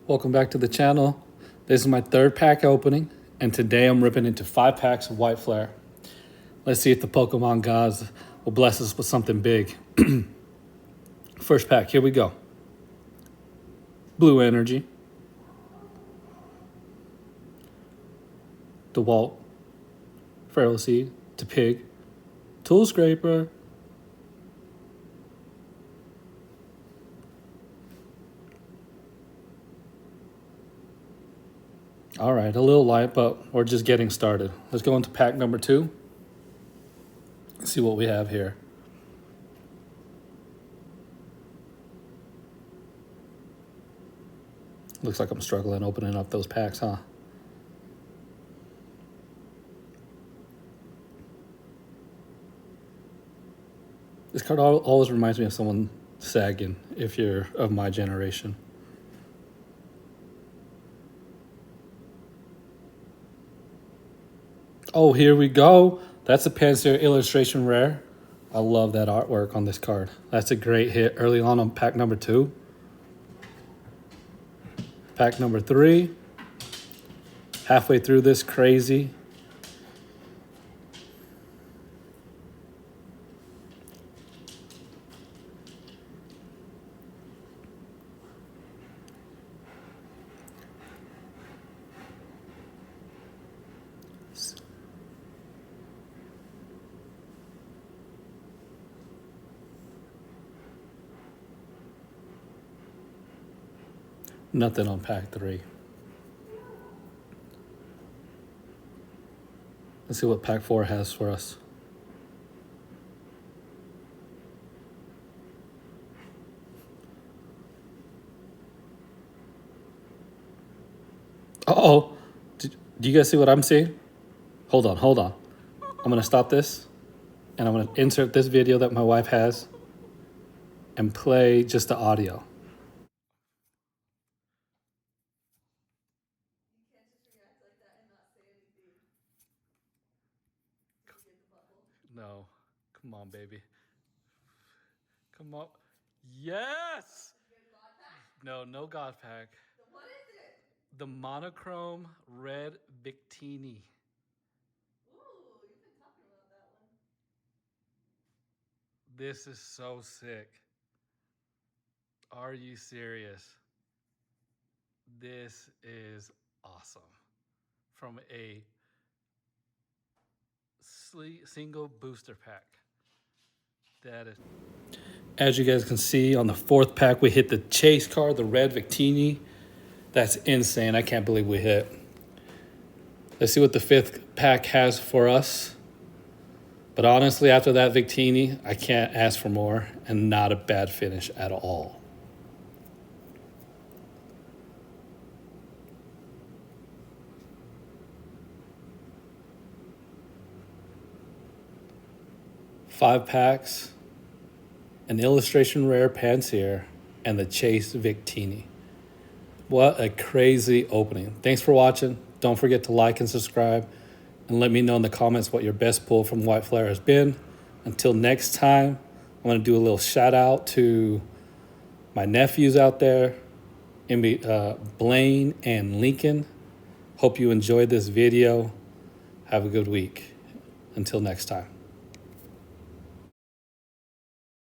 Welcome back to the channel. This is my third pack opening, and today I'm ripping into 5 packs of White Flare. Let's see if the Pokemon gods will bless us with something big. First pack, here we go. Blue Energy. DeWalt. Feral Seed. Pig. Tool Scraper. All right, a little light, but we're just getting started. Let's go into pack number 2. Let's see what we have here. Looks like I'm struggling opening up those packs, huh? This card always reminds me of someone sagging, if you're of my generation. Oh, here we go. That's a Pansear illustration rare. I love that artwork on this card. That's a great hit early on pack number 2. Pack number 3. Halfway through this crazy. Nothing on pack 3. Let's see what pack 4 has for us. Uh-oh. Do you guys see what I'm seeing? Hold on. I'm going to stop this, and I'm going to insert this video that my wife has and play just the audio. No. Come on, baby. Come on. Yes! No God pack. What is it? The monochrome red Victini. Ooh, you've been talking about that one. This is so sick. Are you serious? This is awesome. From a single booster pack. That is. As you guys can see, on the 4th pack, we hit the chase card, the red Victini. That's insane. I can't believe we hit. Let's see what the 5th pack has for us. But honestly, after that Victini, I can't ask for more, and not a bad finish at all. Five packs, an illustration rare Pansear, and the Chase Victini. What a crazy opening. Thanks for watching. Don't forget to like and subscribe, and let me know in the comments what your best pull from White Flare has been. Until next time, I'm going to do a little shout out to my nephews out there, Blaine and Lincoln. Hope you enjoyed this video. Have a good week. Until next time.